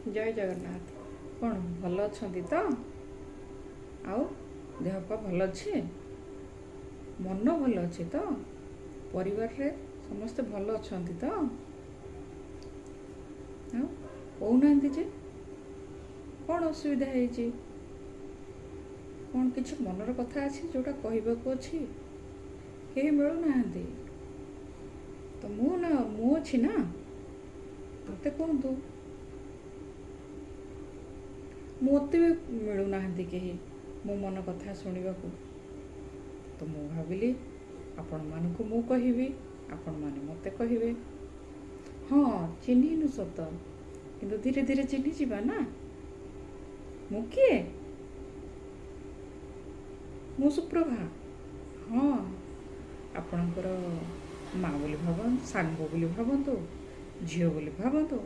जय जगन्नाथ। कौन भल अच्छा तो आउ देह पा भल अच्छे मन भल अच्छे तो परिवार रे समस्ते भल अच्छा तो कहना जे कौन असुविधा है कौन किसी मनर कथा अच्छी जोटा कहवाक अच्छी कहीं मिलूना तो मु अच्छी ना मत कहतु मत भी मिलूना कहीं मो मन कथा शुणा तो मु भाविली आपण मानक मु कहबी आपण माने मते कहे हाँ चिन्हनु सत किंतु धीरे धीरे चिन्ही जीवा ना मु किए मु सुप्रभा हाँ आपणकर माँ बोली भावतु सांग बोली भावतु झील बोली भावतु